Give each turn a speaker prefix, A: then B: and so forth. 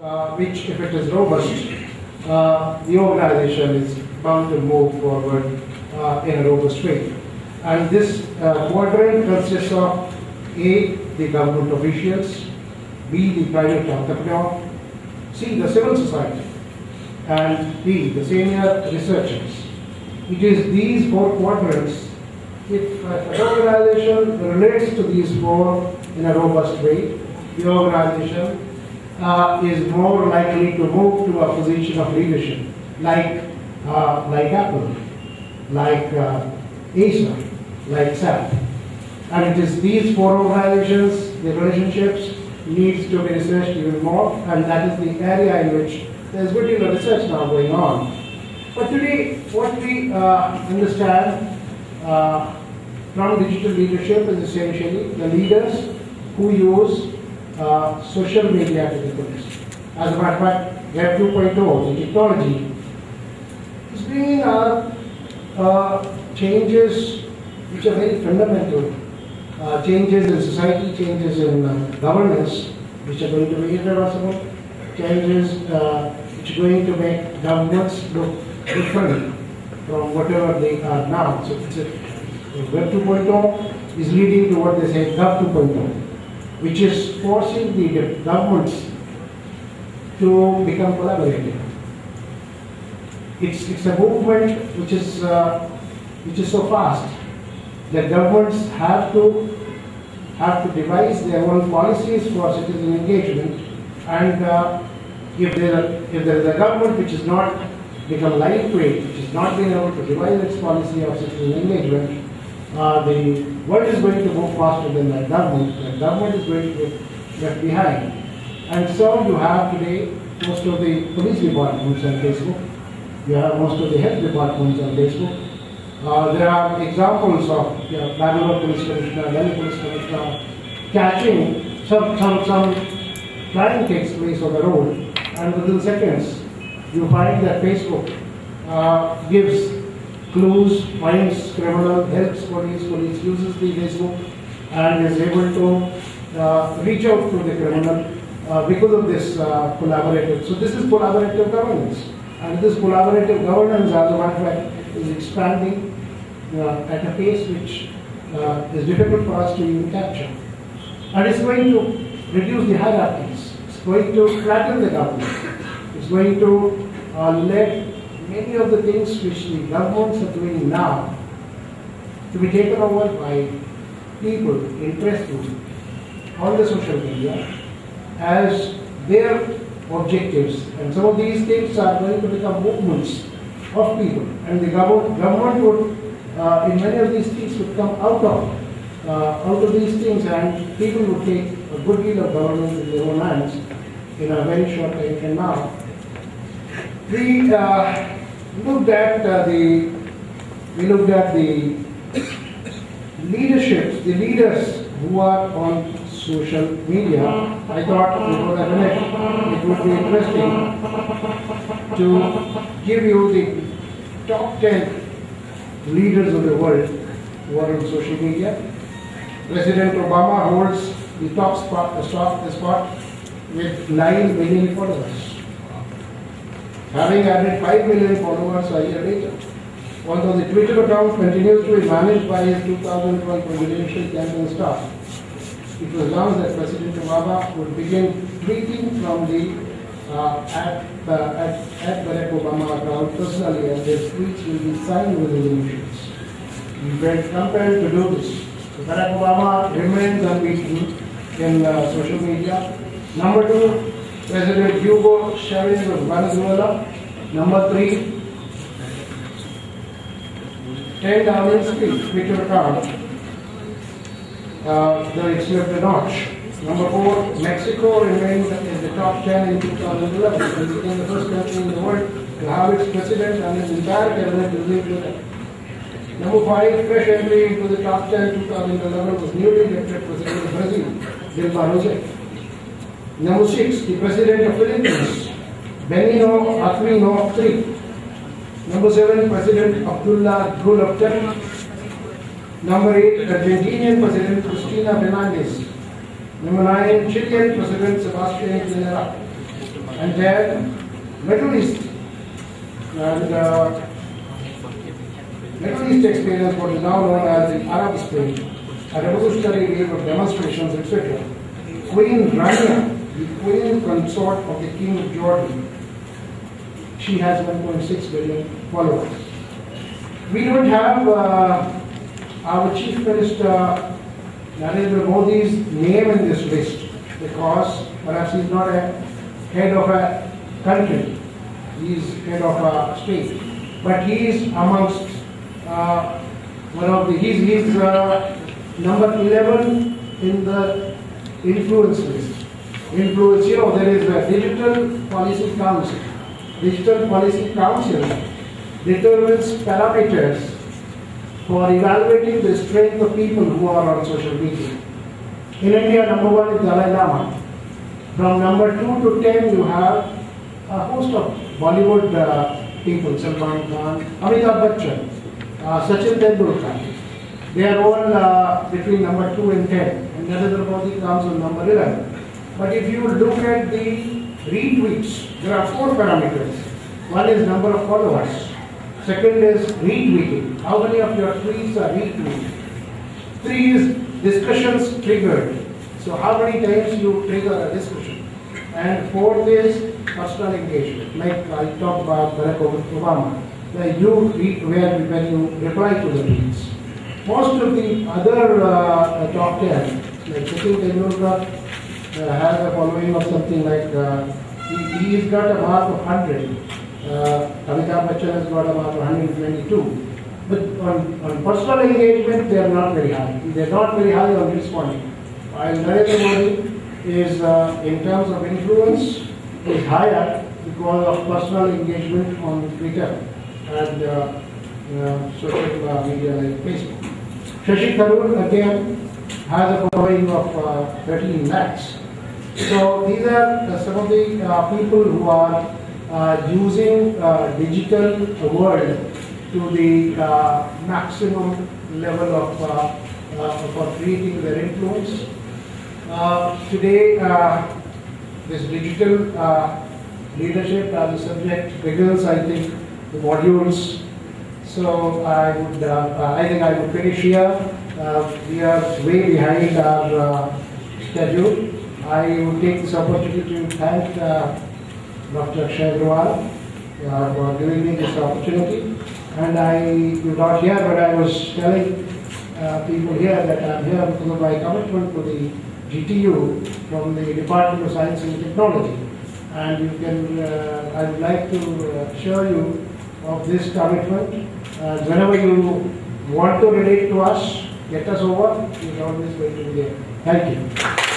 A: which, if it is robust, the organization is bound to move forward in a robust way. And this quadrant consists of A, the government officials, B, the private entrepreneur, C, the civil society, and D, the senior researchers. It is these four quadrants. If an organization relates to these four in a robust way, the organization is more likely to move to a position of leadership, like Apple, like Acer, like SAP. And it is these four organizations, the relationships needs to be researched even more, and that is the area in which there is good deal of research now going on. But today, what we understand from digital leadership is essentially the leaders who use social media to the police. As a matter of fact, Web 2.0, the technology, is bringing changes which are very fundamental, changes in society, changes in governance, which are going to be irreversible, changes which are going to make governments look different from whatever they are now. So Web 2.0 is leading to what they say Gov 2.0, which is forcing the governments to become collaborative. It's a movement which is so fast that governments have to devise their own policies for citizen engagement, and if there is a government which is not become lightweight, which is not being able to devise its policy of citizen engagement, the world is going to move faster than that government. The government is going to get left behind. And so you have today most of the police departments on Facebook. You have most of the health departments on Facebook. There are examples of Bangalore Police Commissioner, Delhi Police Commissioner catching some crime takes place on the road, and within seconds you find that Facebook gives clues, finds criminal, helps police uses the Facebook and is able to reach out to the criminal because of this collaborative. So this is collaborative governance, and this collaborative governance, as a matter of fact, is expanding at a pace which is difficult for us to even capture. And it's going to reduce the hierarchies. It's going to flatten the government. It's going to let many of the things which the governments are doing now to be taken over by people interested on the social media as their objectives. And some of these things are going to become movements of people. And the government would, in many of these things, would come out of these things, and people would take a good deal of governance in their own hands in a very short time from now. We looked at the leaders who are on social media. I thought before I finish, it would be interesting to give you the top 10 leaders of the world who are on social media. President Obama holds the top spot with 9 million followers, having added 5 million followers a year later. Although the Twitter account continues to be managed by his 2012 presidential campaign staff, it was announced that President Obama would begin tweeting from the at Barack Obama account personally, and their tweets will be signed with resolutions. We felt compelled to do this. So Barack Obama remains unbeaten in social media. Number 2, President Hugo Chavez of Venezuela. Number 3, Ted Alinsky Twitter account, though it slipped a notch. Number 4, Mexico remained in the top 10 in 2011. It became the first country in the world to have its president and its entire cabinet released with it. Number 5, fresh entry into the top 10 2011 was newly elected President of Brazil, Dilma Rousseff. Number 6, the President of Philippines, Benigno Aquino III. Number 7, President Abdullah Gül of Turkey. Number 8, Argentinian President Cristina Fernandez. Number 9, Chilean President Sebastián Piñera. And then Middle East and Middle East experience, what is now known as the Arab Spring, a revolutionary wave of demonstrations, etc. Queen Rania, the queen consort of the King of Jordan, she has 1.6 billion followers. We don't have our Chief Minister Narendra Modi's name in this list because perhaps he's not a head of a country, he's head of a state. But he is amongst he's number 11 in the influence list. Influence, there is a Digital Policy Council. Digital Policy Council determines parameters for evaluating the strength of people who are on social media. In India, number 1 is Dalai Lama. From number 2 to 10, you have a host of Bollywood people, Salman Khan, Amitabh Bachchan, Sachin Tendulkar. They are all between number 2 and 10. And Narendra Modi comes on number 11. But if you look at the retweets, there are 4 parameters. One is number of followers. Second is retweeting. How many of your tweets are retweeted? 3 is discussions triggered. So how many times you trigger a discussion? And 4th is personal engagement. Like I talked about Barack Obama. When you reply to the tweets. Most of the other top 10, like Sachin Tendulkar, has a following of something like, he's got a mark of 100. Amitabh Bachchan has got a mark of 122. But on personal engagement, they are not very high. They are not very high on responding. While Narendra Modi is, in terms of influence, is higher because of personal engagement on Twitter and social media like Facebook. Shashi Tharoor again has a following of 13 lakhs. So these are some of the people who are using digital world to the maximum level of for creating their influence. Today, this digital leadership as a subject begins, I think, the modules. So I think I would finish here. We are way behind our schedule. I would take this opportunity to thank Dr. Akshay Agrawal for giving me this opportunity. And you're not here, but I was telling people here that I'm here because of my commitment to the GTU from the Department of Science and Technology. And you can, I would like to assure you of this commitment. Whenever you want to relate to us, get us over, we're always going to be there. Thank you.